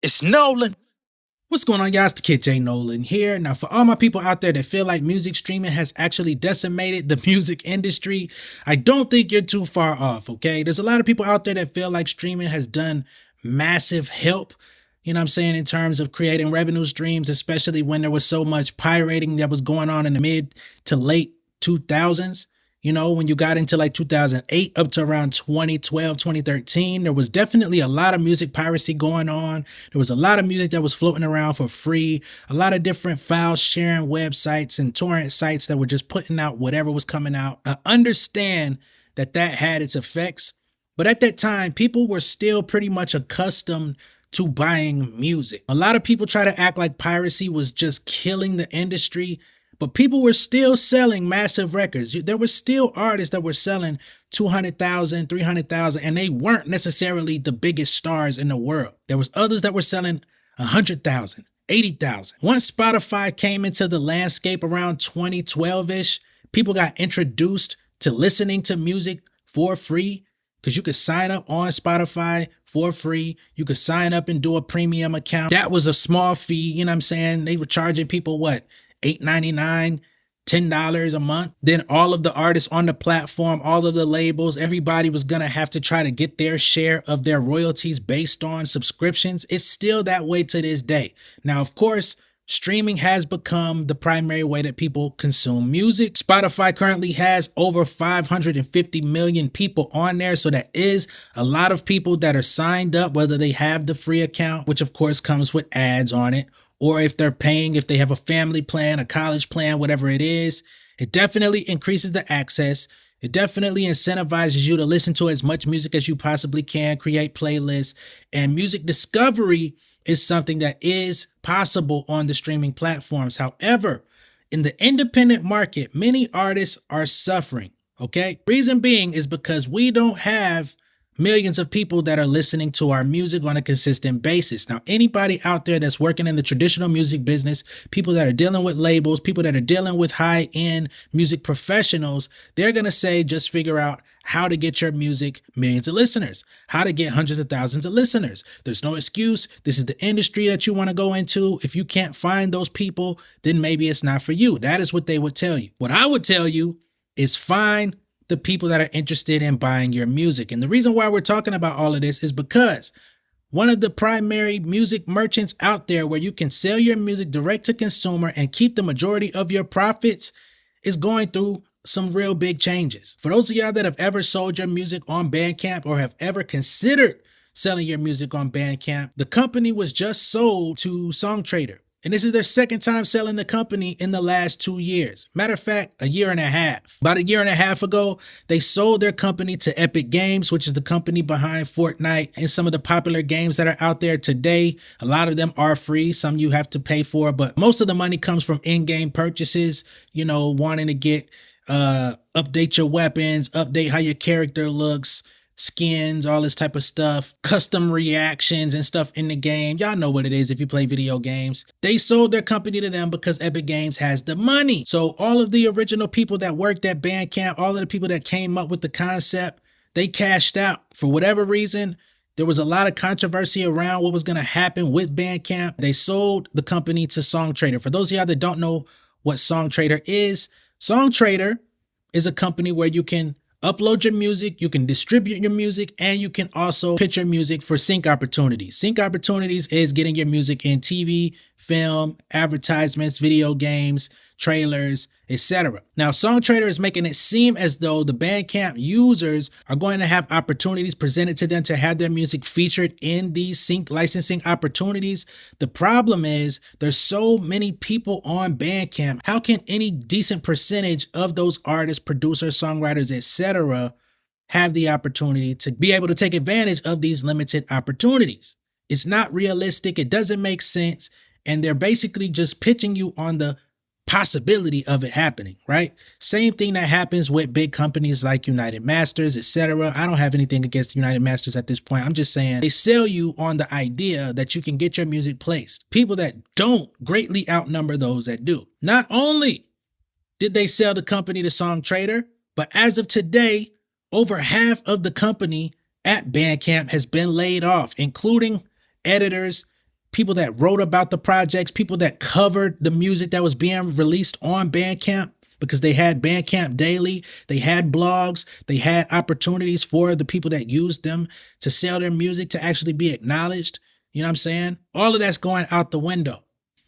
It's Nolan. What's going on, y'all? It's the Kid J Nolan here. Now, for all my people out there that feel like music streaming has actually decimated the music industry, I don't think you're too far off, okay? There's a lot of people out there that feel like streaming has done massive help, you know what I'm saying, in terms of creating revenue streams, especially when there was so much pirating that was going on in the mid to late 2000s. You know, when you got into like 2008 up to around 2012, 2013, there was definitely a lot of music piracy going on. There was a lot of music that was floating around for free, a lot of different file sharing websites and torrent sites that were just putting out whatever was coming out. I understand that that had its effects, but at that time, people were still pretty much accustomed to buying music. A lot of people try to act like piracy was just killing the industry, but people were still selling massive records. There were still artists that were selling 200,000, 300,000, and they weren't necessarily the biggest stars in the world. There was others that were selling 100,000, 80,000. Once Spotify came into the landscape around 2012-ish, people got introduced to listening to music for free because you could sign up on Spotify for free. You could sign up and do a premium account. That was a small fee, you know what I'm saying? They were charging people, what, $8.99, $10 a month. Then all of the artists on the platform, all of the labels, everybody was going to have to try to get their share of their royalties based on subscriptions. It's still that way to this day. Now, of course, streaming has become the primary way that people consume music. Spotify currently has over 550 million people on there. So that is a lot of people that are signed up, whether they have the free account, which of course comes with ads on it, or if they're paying, if they have a family plan, a college plan, whatever it is. It definitely increases the access. It definitely incentivizes you to listen to as much music as you possibly can, create playlists, and music discovery is something that is possible on the streaming platforms. However, in the independent market, many artists are suffering, okay? Reason being is because we don't have millions of people that are listening to our music on a consistent basis. Now, anybody out there that's working in the traditional music business, people that are dealing with labels, people that are dealing with high-end music professionals, they're going to say, just figure out how to get your music millions of listeners, how to get hundreds of thousands of listeners. There's no excuse. This is the industry that you want to go into. If you can't find those people, then maybe it's not for you. That is what they would tell you. What I would tell you is find the people that are interested in buying your music. And the reason why we're talking about all of this is because one of the primary music merchants out there where you can sell your music direct to consumer and keep the majority of your profits is going through some real big changes. For those of y'all that have ever sold your music on Bandcamp or have ever considered selling your music on Bandcamp, the company was just sold to Songtradr. And this is their second time selling the company in the last 2 years. Matter of fact, a year and a half. About a year and a half ago, they sold their company to Epic Games, which is the company behind Fortnite and some of the popular games that are out there today. A lot of them are free. Some you have to pay for, but most of the money comes from in-game purchases, you know, wanting to get, update your weapons, update how your character looks, skins, all this type of stuff, custom reactions and stuff in the game. Y'all know what it is if you play video games. They sold their company to them because Epic Games has the money. So all of the original people that worked at Bandcamp, all of the people that came up with the concept, they cashed out. For whatever reason, there was a lot of controversy around what was going to happen with Bandcamp. They sold the company to Songtradr. For those of y'all that don't know what Songtradr is a company where you can upload your music, you can distribute your music, and you can also pitch your music for sync opportunities. Sync opportunities is getting your music in TV, film, advertisements, video games, trailers, etc. Now, Songtradr is making it seem as though the Bandcamp users are going to have opportunities presented to them to have their music featured in these sync licensing opportunities. The problem is there's so many people on Bandcamp. How can any decent percentage of those artists, producers, songwriters, etc. have the opportunity to be able to take advantage of these limited opportunities? It's not realistic. It doesn't make sense. And they're basically just pitching you on the possibility of it happening, right? Same thing that happens with big companies like United Masters, etc. I don't have anything against United Masters at this point. I'm just saying they sell you on the idea that you can get your music placed. People that don't greatly outnumber those that do. Not only did they sell the company to Songtradr, but as of today, over half of the company at Bandcamp has been laid off, including editors, people that wrote about the projects, people that covered the music that was being released on Bandcamp, because they had Bandcamp daily, they had blogs, they had opportunities for the people that used them to sell their music to actually be acknowledged. You know what I'm saying? All of that's going out the window.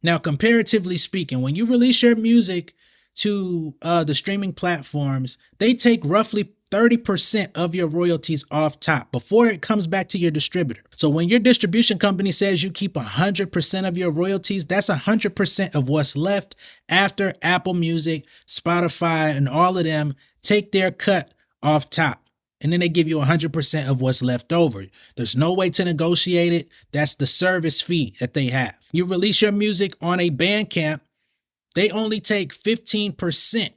Now, comparatively speaking, when you release your music to the streaming platforms, they take roughly 30% of your royalties off top before it comes back to your distributor. So when your distribution company says you keep 100% of your royalties, that's 100% of what's left after Apple Music, Spotify, and all of them take their cut off top. And then they give you 100% of what's left over. There's no way to negotiate it. That's the service fee that they have. You release your music on a Bandcamp, they only take 15%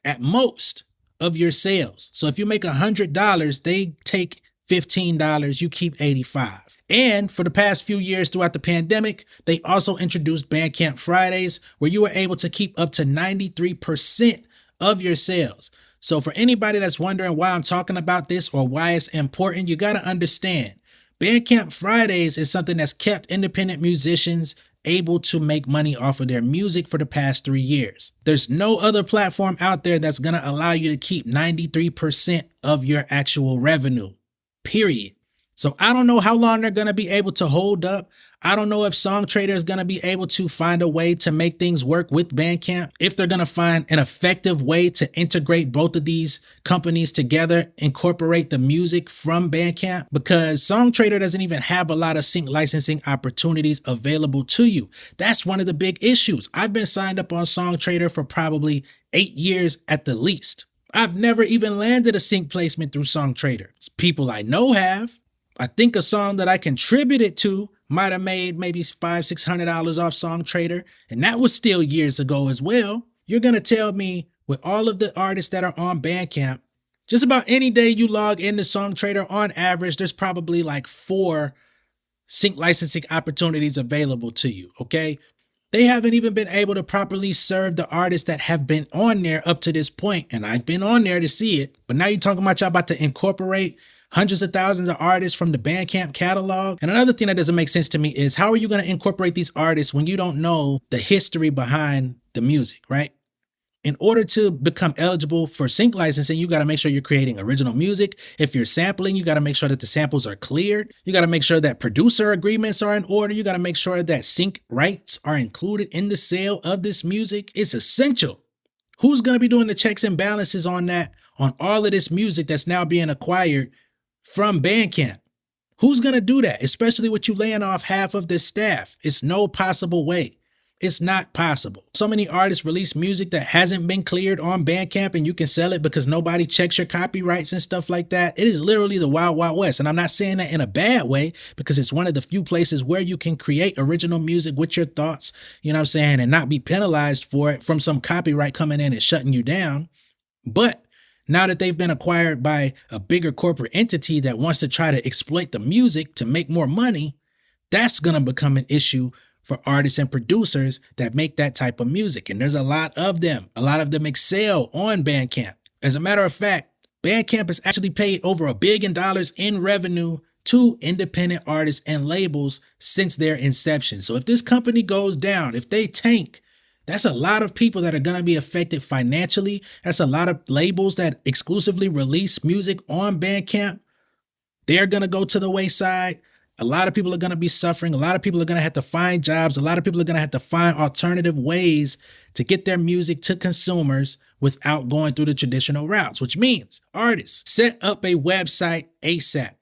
at most of your sales. So if you make $100, they take $15, you keep $85. And for the past few years throughout the pandemic, they also introduced Bandcamp Fridays, where you were able to keep up to 93% of your sales. So for anybody that's wondering why I'm talking about this or why it's important, you got to understand Bandcamp Fridays is something that's kept independent musicians able to make money off of their music for the past 3 years. There's no other platform out there that's going to allow you to keep 93% of your actual revenue, period. So I don't know how long they're going to be able to hold up. I don't know if Songtradr is going to be able to find a way to make things work with Bandcamp, if they're going to find an effective way to integrate both of these companies together, incorporate the music from Bandcamp, because Songtradr doesn't even have a lot of sync licensing opportunities available to you. That's one of the big issues. I've been signed up on Songtradr for probably 8 years at the least. I've never even landed a sync placement through Songtradr. People I know have. I think a song that I contributed to might have made maybe $500-600 off Songtradr, and that was still years ago as well. You're going to tell me with all of the artists that are on Bandcamp, just about any day you log into Songtradr, on average, there's probably like 4 sync licensing opportunities available to you, okay? They haven't even been able to properly serve the artists that have been on there up to this point, and I've been on there to see it, but now you're talking about y'all about to incorporate hundreds of thousands of artists from the Bandcamp catalog. And another thing that doesn't make sense to me is, how are you going to incorporate these artists when you don't know the history behind the music, right? In order to become eligible for sync licensing, you got to make sure you're creating original music. If you're sampling, you got to make sure that the samples are cleared. You got to make sure that producer agreements are in order. You got to make sure that sync rights are included in the sale of this music. It's essential. Who's going to be doing the checks and balances on that, on all of this music that's now being acquired from Bandcamp? Who's going to do that? Especially with you laying off half of this staff. It's no possible way. It's not possible. So many artists release music that hasn't been cleared on Bandcamp, and you can sell it because nobody checks your copyrights and stuff like that. It is literally the wild, wild west. And I'm not saying that in a bad way, because it's one of the few places where you can create original music with your thoughts, you know what I'm saying, and not be penalized for it from some copyright coming in and shutting you down. But now that they've been acquired by a bigger corporate entity that wants to try to exploit the music to make more money, that's going to become an issue for artists and producers that make that type of music. And there's a lot of them. A lot of them excel on Bandcamp. As a matter of fact, Bandcamp has actually paid over $1 billion in revenue to independent artists and labels since their inception. So if this company goes down, if they tank, that's a lot of people that are going to be affected financially. That's a lot of labels that exclusively release music on Bandcamp. They're going to go to the wayside. A lot of people are going to be suffering. A lot of people are going to have to find jobs. A lot of people are going to have to find alternative ways to get their music to consumers without going through the traditional routes, which means artists, set up a website ASAP.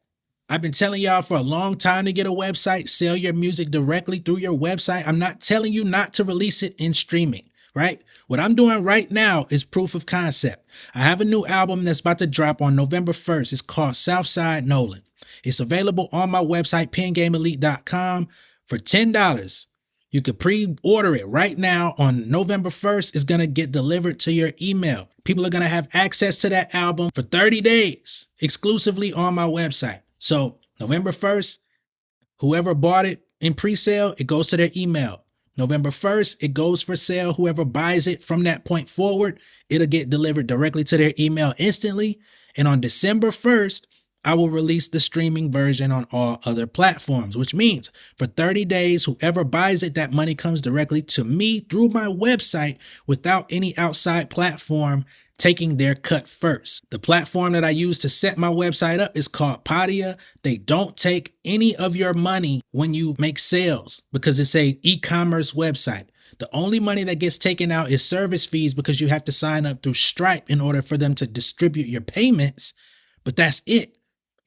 I've been telling y'all for a long time to get a website, sell your music directly through your website. I'm not telling you not to release it in streaming, right? What I'm doing right now is proof of concept. I have a new album that's about to drop on November 1st. It's called Southside Nolan. It's available on my website, pengameelite.com, for $10. You could pre-order it right now. On November 1st, it's going to get delivered to your email. People are going to have access to that album for 30 days exclusively on my website. So November 1st, whoever bought it in pre-sale, it goes to their email. November 1st, it goes for sale. Whoever buys it from that point forward, it'll get delivered directly to their email instantly. And on December 1st, I will release the streaming version on all other platforms, which means for 30 days, whoever buys it, that money comes directly to me through my website without any outside platform taking their cut first. The platform that I use to set my website up is called Podia. They don't take any of your money when you make sales because it's a e-commerce website. The only money that gets taken out is service fees because you have to sign up through Stripe in order for them to distribute your payments, but that's it.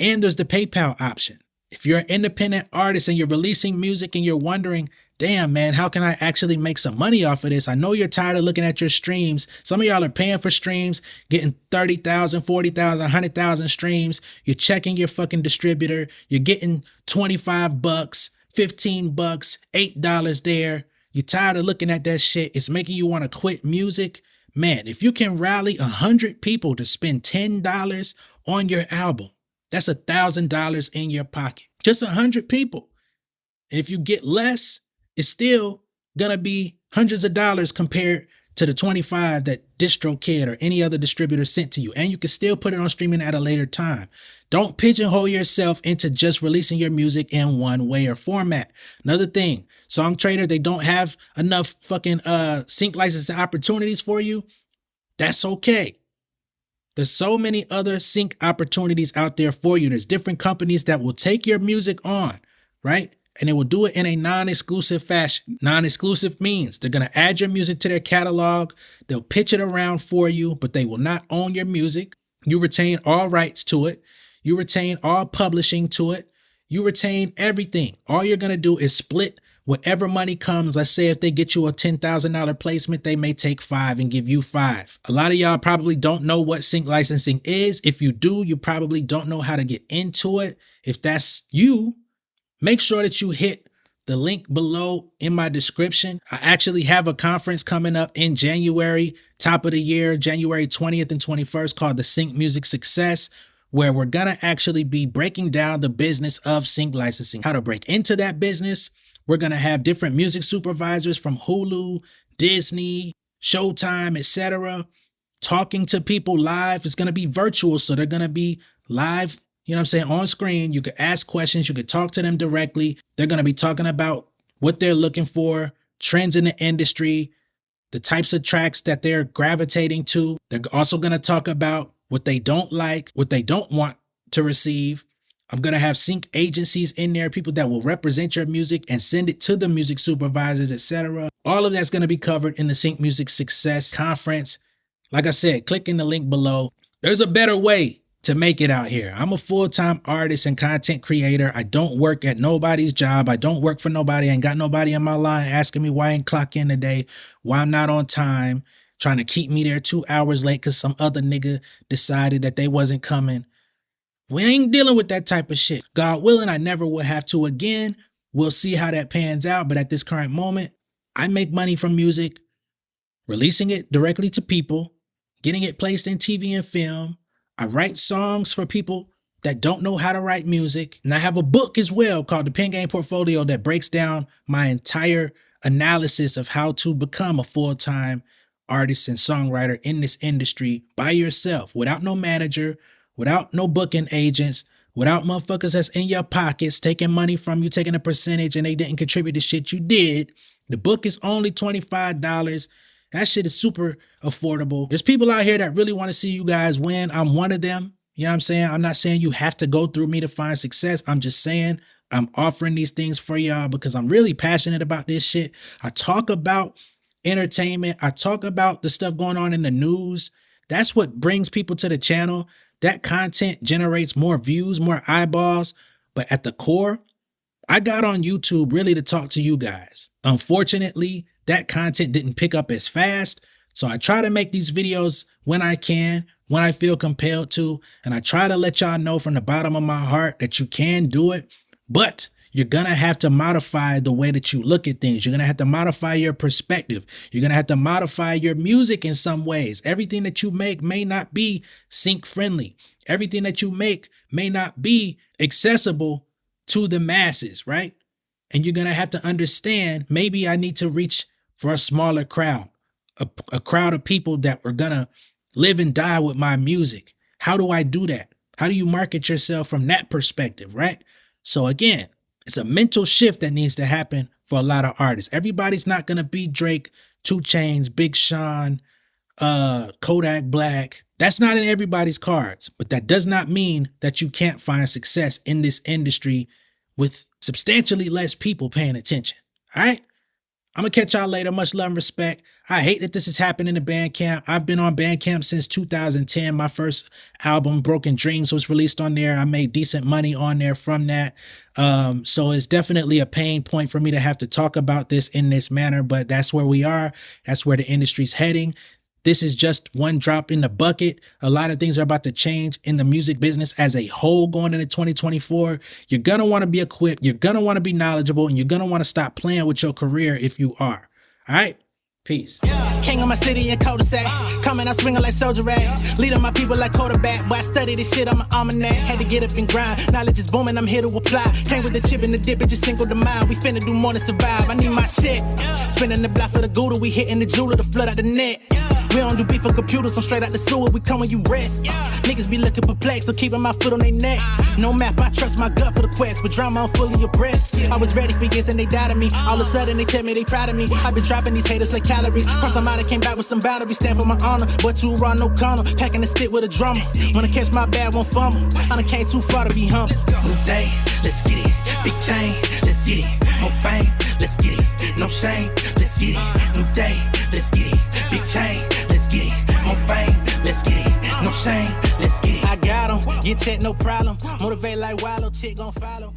And there's the PayPal option. If you're an independent artist and you're releasing music and you're wondering, damn, man, how can I actually make some money off of this? I know you're tired of looking at your streams. Some of y'all are paying for streams, getting 30,000, 40,000, 100,000 streams. You're checking your fucking distributor. You're getting 25 bucks, 15 bucks, $8 there. You're tired of looking at that shit. It's making you want to quit music. Man, if you can rally 100 people to spend $10 on your album, that's $1,000 in your pocket. Just 100 people. And if you get less, it's still gonna be hundreds of dollars compared to the 25 that DistroKid or any other distributor sent to you. And you can still put it on streaming at a later time. Don't pigeonhole yourself into just releasing your music in one way or format. Another thing, Songtradr, they don't have enough fucking sync licensing opportunities for you. That's okay. There's so many other sync opportunities out there for you. There's different companies that will take your music on, right? And they will do it in a non-exclusive fashion. Non-exclusive means they're going to add your music to their catalog. They'll pitch it around for you, but they will not own your music. You retain all rights to it. You retain all publishing to it. You retain everything. All you're going to do is split whatever money comes. Let's say if they get you a $10,000 placement, they may take 5 and give you 5. A lot of y'all probably don't know what sync licensing is. If you do, you probably don't know how to get into it. If that's you, make sure that you hit the link below in my description. I actually have a conference coming up in January, top of the year, January 20th and 21st, called the Sync Music Success, where we're going to actually be breaking down the business of sync licensing, how to break into that business. We're going to have different music supervisors from Hulu, Disney, Showtime, etc., talking to people live. It's going to be virtual, so they're going to be live, you know what I'm saying, on screen. You could ask questions. You could talk to them directly. They're going to be talking about what they're looking for, trends in the industry, the types of tracks that they're gravitating to. They're also going to talk about what they don't like, what they don't want to receive. I'm going to have sync agencies in there, people that will represent your music and send it to the music supervisors, etc. All of that's going to be covered in the Sync Music Success Conference. Like I said, click in the link below. There's a better way to make it out here. I'm a full-time artist and content creator. I don't work at nobody's job. I don't work for nobody. I ain't got nobody in my line asking me why I ain't clock in today, why I'm not on time, trying to keep me there 2 hours late because some other nigga decided that they wasn't coming. We ain't dealing with that type of shit. God willing, I never will have to again. We'll see how that pans out. But at this current moment, I make money from music, releasing it directly to people, getting it placed in TV and film. I write songs for people that don't know how to write music. And I have a book as well called The Pen Game Portfolio that breaks down my entire analysis of how to become a full-time artist and songwriter in this industry by yourself, without no manager, without no booking agents, without motherfuckers that's in your pockets taking money from you, taking a percentage, and they didn't contribute to shit you did. The book is only $25. That shit is super affordable. There's people out here that really want to see you guys win. I'm one of them. You know what I'm saying? I'm not saying you have to go through me to find success. I'm just saying I'm offering these things for y'all because I'm really passionate about this shit. I talk about entertainment. I talk about the stuff going on in the news. That's what brings people to the channel. That content generates more views, more eyeballs. But at the core, I got on YouTube really to talk to you guys. Unfortunately, that content didn't pick up as fast. So I try to make these videos when I can, when I feel compelled to. And I try to let y'all know from the bottom of my heart that you can do it. But you're going to have to modify the way that you look at things. You're going to have to modify your perspective. You're going to have to modify your music in some ways. Everything that you make may not be sync friendly. Everything that you make may not be accessible to the masses, right? And you're going to have to understand, maybe I need to reach for a smaller crowd, a crowd of people that are going to live and die with my music. How do I do that? How do you market yourself from that perspective, right? So again, it's a mental shift that needs to happen for a lot of artists. Everybody's not going to be Drake, 2 Chainz, Big Sean, Kodak Black. That's not in everybody's cards, but that does not mean that you can't find success in this industry with substantially less people paying attention. All right? I'm going to catch y'all later. Much love and respect. I hate that this is happening to Bandcamp. I've been on Bandcamp since 2010. My first album, Broken Dreams, was released on there. I made decent money on there from that. So it's definitely a pain point for me to have to talk about this in this manner, but that's where we are. That's where the industry's heading. This is just one drop in the bucket. A lot of things are about to change in the music business as a whole going into 2024. You're going to want to be equipped. You're going to want to be knowledgeable, and you're going to want to stop playing with your career if you are. All right? Peace. King of my city and cul-de-sac. Coming out swinging like soldier rag. Leading my people like quarterback. Boy, I study this shit, I'm an almanac. Had to get up and grind. Knowledge is booming, I'm here to apply. Came with the chip and the dip, it just single the mind. We finna do more than survive. I need my check. Spinning the block for the Gouda. We hitting the jeweler to flood out the net. We don't do beef for computers, I'm straight out the sewer. We come when you rest. Niggas be looking perplexed, so keeping my foot on their neck. No map, I trust my gut for the quest. With drama, I'm fully abreast. I was ready for years and they doubted me. All of a sudden they tell me they proud of me. I've been dropping these haters like calories. Cross them out, I came back with some batteries. Stand for my honor, but you run no corner. Packing the stick with a drummer. Wanna catch my bad, won't fumble. I done came too far to be humble. New day, let's get it. Big chain, let's get it. More fame, let's get it. No shame, let's get it. New day, let's get it. Big chain, let's get it. More fame, let's get it. No shame, let's get it. I got 'em, get checked, no problem. Motivate like Wallow, chick gon' follow.